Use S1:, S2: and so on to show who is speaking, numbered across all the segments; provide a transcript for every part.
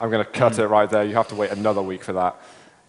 S1: I'm going to cut it right there. You have to wait another week for that.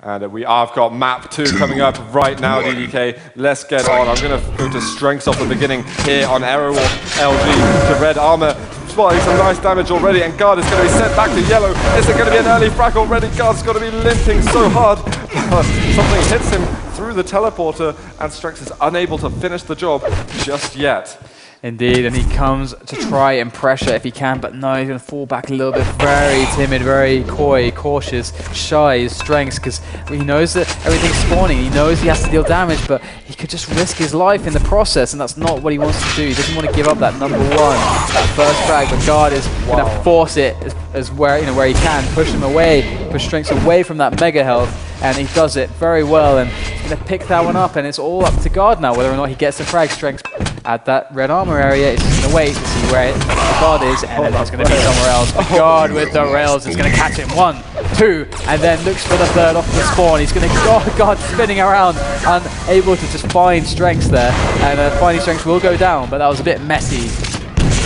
S1: And I've got map 2 coming up right now, DDK. Let's get on. I'm going to go to strengths off the beginning here on Aerowalk LG. The red armor spotting some nice damage already, and Guard is going to be sent back to yellow. Is it going to be an early frag already? Guard's got to be limping so hard. Something hits him through the teleporter, and Strenx is unable to finish the job just yet.
S2: Indeed, and he comes to try and pressure if he can, but no, he's going to fall back a little bit. Very timid, very coy, cautious, shy is Strenx, because he knows that everything's spawning. He knows he has to deal damage, but he could just risk his life in the process, and that's not what he wants to do. He doesn't want to give up that number 1, that first frag, but Guard is going to force it as where he can, push him away, push Strenx away from that mega health, and he does it very well, and he's going to pick that one up, and it's all up to Guard now, whether or not he gets the frag. Strenx at that red armor area, it's just going to wait to see where the Guard is, and then it's going to be somewhere else. But Guard with the rails is going to catch him. 1, 2, and then looks for the third off the spawn. He's going to Guard spinning around, unable to just find Strenx there, and finding Strenx will go down, but that was a bit messy.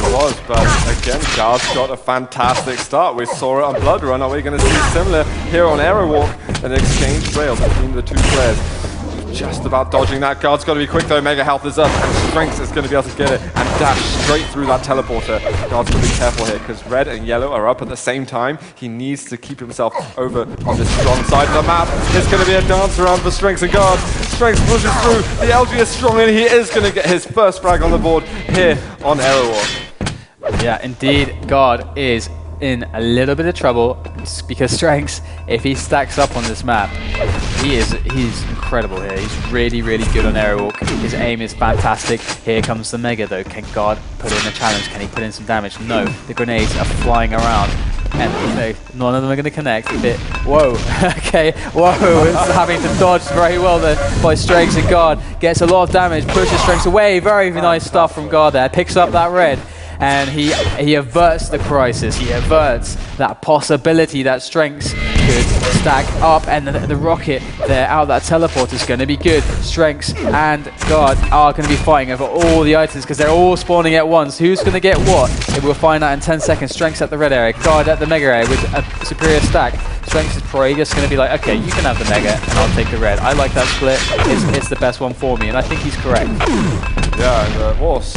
S1: It was, but again, Guard's got a fantastic start. We saw it on Blood Run. Are we going to see similar here on Aerowalk? An exchange rail between the two players. Just about dodging that. Guard's got to be quick though. Mega health is up, and Strenx is going to be able to get it and dash straight through that teleporter. Guard's got to be careful here because red and yellow are up at the same time. He needs to keep himself over on this strong side of the map. It's going to be a dance around for Strenx and Guard. Strenx pushes through. The LG is strong, and he is going to get his first frag on the board here on Aerowalk.
S2: Yeah, indeed, Guard is in a little bit of trouble because Strenx, if he stacks up on this map, he's incredible here. He's really, really good on Aerowalk. His aim is fantastic. Here comes the Mega though. Can Guard put in a challenge? Can he put in some damage? No, the grenades are flying around. And none of them are going to connect. Whoa, okay, whoa, it's having to dodge very well there by Strenx, and Guard gets a lot of damage, pushes Strenx away. Very nice stuff from Guard there. Picks up that red. And he averts the crisis. He averts that possibility that Strenx could stack up, and the rocket there out of that teleport is going to be good. Strenx and Guard are going to be fighting over all the items because they're all spawning at once. Who's going to get what? We'll find out in 10 seconds. Strenx at the red area, Guard at the mega area with a superior stack. Strenx is probably just going to be like, okay, you can have the mega and I'll take the red. I like that split. It's the best one for me, and I think he's correct.
S1: Yeah, and the horse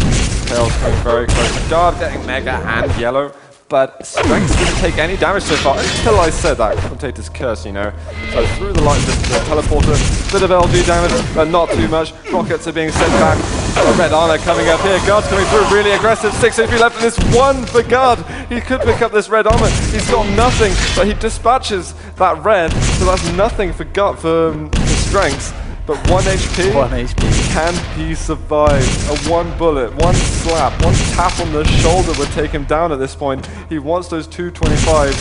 S1: tails coming very close. Guard getting mega and yellow, but Strenx didn't take any damage so far until I said that commentator's curse, you know. So through the light, the teleporter, bit of LG damage, but not too much. Rockets are being sent back. A red armor coming up here. Guard's coming through, really aggressive. 6 HP left, and this 1 for Guard. He could pick up this red armor. He's got nothing, but he dispatches that red, so that's nothing for Guard for Strenx. But 1 HP.
S2: 1 HP.
S1: Can he survive? A 1 bullet, 1 slap, 1 tap on the shoulder would take him down at this point. He wants those 225s.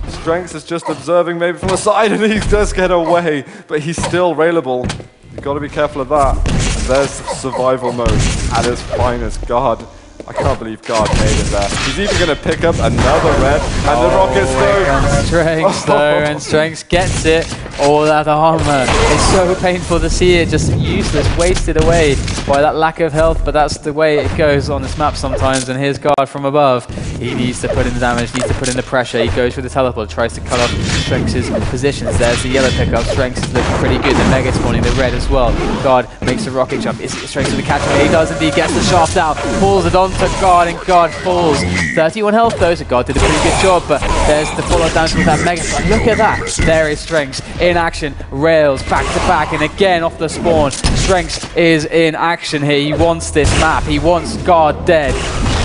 S1: Strenx is just observing maybe from the side, and he does get away, but he's still railable. You've got to be careful of that. And there's survival mode at its finest. Guard. I can't believe Guard made it there. He's even going to pick up another red, and the rockets go.
S2: Strenx though, and Strenx gets it. All that armor. It's so painful to see it just useless, wasted away by that lack of health, but that's the way it goes on this map sometimes. And here's Guard from above. He needs to put in the damage, needs to put in the pressure. He goes for the teleport, tries to cut off Strenx's positions. There's the yellow pickup. Strenx is looking pretty good. The mega spawning the red as well. Guard makes a rocket jump. Is Strenx going to catch him? He does indeed. Gets the shaft out. Pulls it onto Guard, and Guard falls. 31 health though, so Guard did a pretty good job, but there's the follow down with that mega. Look at that. There is Strenx in action. Rails back to back, and again off the spawn. Strenx is in action here. He wants this map. He wants Guard dead.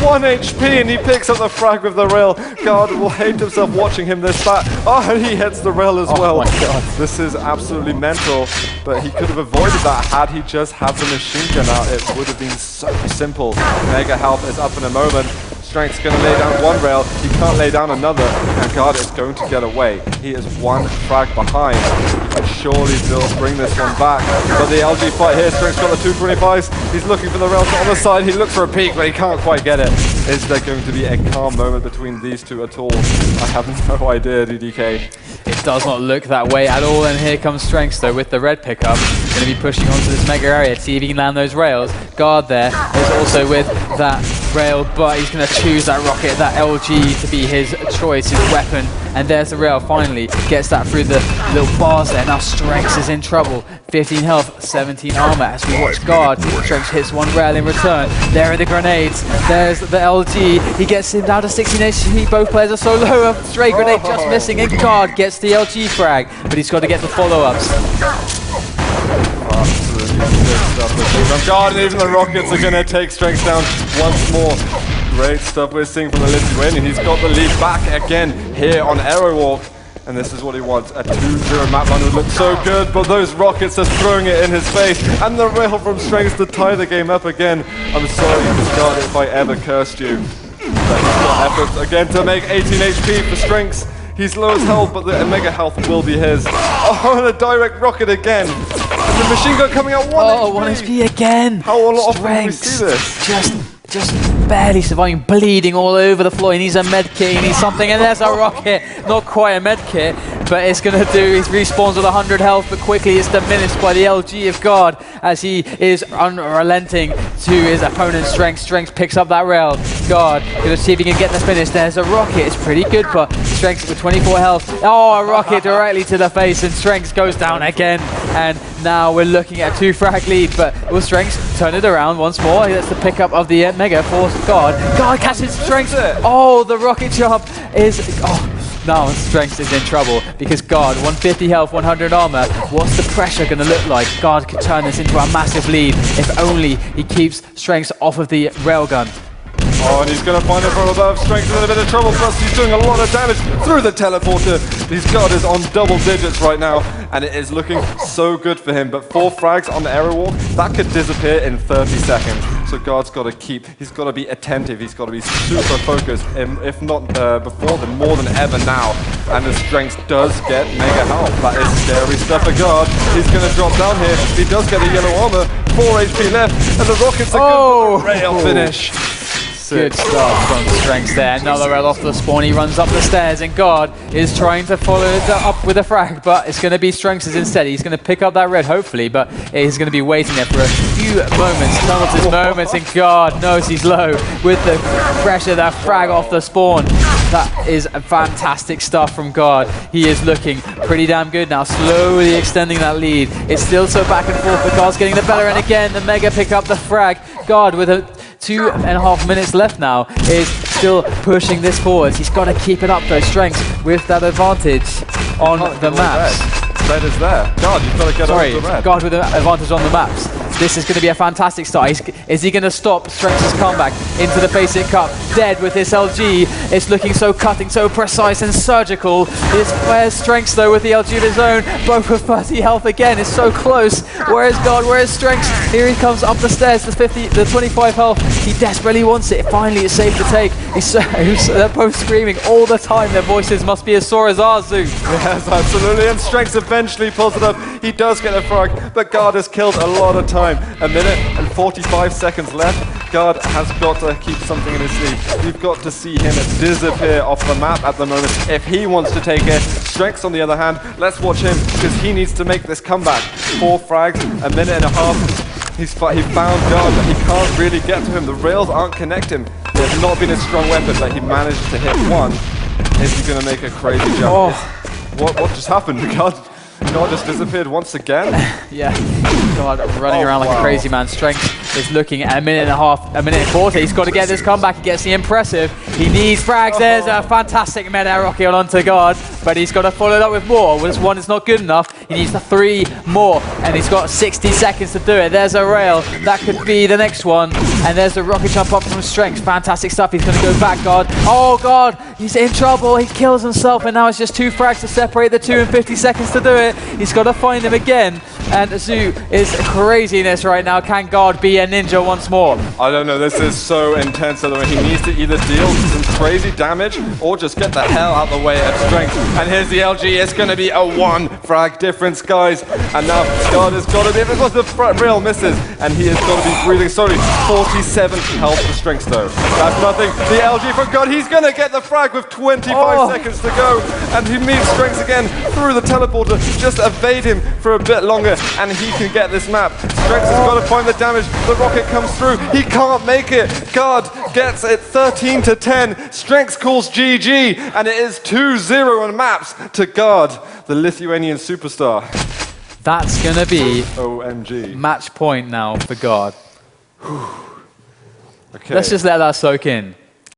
S1: 1 HP, and he picks up the frag with the rail. Guard will hate himself watching him this fat. Oh, and he hits the rail as well.
S2: My God.
S1: This is absolutely mental, but he could have avoided that had he just had the machine gun out. It would have been so simple. Mega health is up in a moment. Strenx going to lay down 1 rail. He can't lay down another, and Guard is going to get away. He is 1 frag behind. He can surely bring this one back. But the LG fight here, Strenx got the 225s. He's looking for the rail on the side. He looks for a peek, but he can't quite get it. Is there going to be a calm moment between these two at all? I have no idea, DDK.
S2: It does not look that way at all, and here comes Strenx though with the red pickup. Going to be pushing onto this mega area to see if he can land those rails. Guard there is also with that rail, but he's going to choose that rocket, that LG to be his choice, his weapon. And there's the rail, finally gets that through the little bars there. Now strenx is in trouble. 15 health, 17 armor as we watch guard. strenx hits one rail in return. There are the grenades. There's the LG. He gets him down to 16 HP. Both players are so low. A stray grenade just missing, and guard gets the LG frag, but he's got to get the follow-ups.
S1: Absolutely good stuff with guard, and even the rockets are going to take strenx down once more. Great stuff we're seeing from the Lithuanian. He's got the lead back again here on Aerowalk. And this is what he wants. A 2-0 map run would look so good, but those rockets are throwing it in his face. And the rail from strenx to tie the game up again. I'm sorry, God, if I ever cursed you. But he's got efforts again to make 18 HP for strenx. He's low as health, but the mega health will be his. Oh, and a direct rocket again. And the machine gun coming out 1 HP.
S2: 1 HP again.
S1: How often do we see this?
S2: Just barely surviving, bleeding all over the floor. He needs a med kit, he needs something, and there's a rocket. Not quite a med kit, but it's going to do. He respawns with 100 health, but quickly it's diminished by the LG of guard as he is unrelenting to his opponent's strenx. strenx picks up that rail. Guard going to see if he can get the finish. There's a rocket. It's pretty good, but strenx with 24 health. Oh, a rocket directly to the face, and strenx goes down again. And now we're looking at a 2-frag lead, but will strenx turn it around once more? That's the pickup of the mega for guard. Guard catches strenx. Oh, the rocket jump is... Oh. Now strenx is in trouble because guard, 150 health, 100 armor. What's the pressure going to look like? Guard could turn this into a massive lead if only he keeps strenx off of the railgun.
S1: Oh, and he's going to find it from above. strenx in a bit of trouble, plus he's doing a lot of damage through the teleporter. His guard is on double digits right now, and it is looking so good for him. But 4 frags on the Aerowalk, that could disappear in 30 seconds. So guard's got to he's got to be attentive, he's got to be super focused, if not before, then more than ever now. And the strenx does get mega health. That is scary stuff for guard. He's going to drop down here. He does get a yellow armor, 4 HP left, and the rockets are good for the rail finish.
S2: Good stuff from strenx there. Another rail off the spawn. He runs up the stairs, and guard is trying to follow it up with a frag, but it's going to be strenx's instead. He's going to pick up that red, hopefully, but he's going to be waiting there for a few moments. Tunnels moments, and guard knows he's low with the pressure, that frag off the spawn. That is fantastic stuff from guard. He is looking pretty damn good now, slowly extending that lead. It's still so back and forth, but guard's getting the better, and again, the mega pick up the frag. Guard with a 2.5 minutes left now is still pushing this forward. He's got to keep it up though. strenx with that advantage on the maps.
S1: Red is there. Guard, you've got to get over the red.
S2: Guard with an advantage on the maps. This is going to be a fantastic start. Is he going to stop strengx's comeback into the FACEIT Cup? Dead with this LG. It's looking so cutting, so precise and surgical. Where's strenx though with the LG of his own? Both with 30 health again. It's so close. Where is guard? Where is strenx? Here he comes up the stairs. The 25 health. He desperately wants it. Finally, it's safe to take. They're both screaming all the time. Their voices must be as sore as ours, Zoo.
S1: Yes, absolutely. And strenx eventually pulls it up. He does get a frag, but guard has killed a lot of time. 1 minute and 45 seconds left. Guard has got to keep something in his sleeve. You've got to see him disappear off the map at the moment if he wants to take it. strenx, on the other hand, let's watch him because he needs to make this comeback. 4 frags, 1.5 minutes. He found guard, but he can't really get to him. The rails aren't connecting. It has not been a strong weapon, but he managed to hit one. Is he going to make a crazy jump? What just happened? God just disappeared once again.
S2: Yeah, God, running around like a crazy man. strenx is looking at 1.5 minutes, 1.40 minutes. He's got to get this comeback. He gets the impressive. He needs frags. There's a fantastic meta rocket onto guard, but he's got to follow it up with more. This one is not good enough. He needs 3 more, and he's got 60 seconds to do it. There's a rail. That could be the next one. And there's the rocket jump up from strenx. Fantastic stuff. He's going to go back, guard. Oh, God, he's in trouble. He kills himself, and now it's just 2 frags to separate the 2 and 50 seconds to do it. He's got to find him again, and Zoo is craziness right now. Can guard be a ninja once more?
S1: I don't know, this is so intense. He needs to either deal some crazy damage or just get the hell out of the way of strenx. And here's the LG, it's going to be a 1 frag difference, guys. And now guard has got to be, because the rail misses, and he has got to be breathing. Sorry, 47 health for strenx though. That's nothing. The LG from guard, he's going to get the frag with 25 seconds to go. And he meets strenx again through the teleporter. just evade him for a bit longer, and he can get this map. strenx has got to find the damage. The rocket comes through. He can't make it. God gets it 13-10. strenx calls GG, and it is 2-0 on maps to God, the Lithuanian superstar.
S2: That's going to be
S1: OMG.
S2: match point now for God.
S1: Okay.
S2: Let's just let that soak in.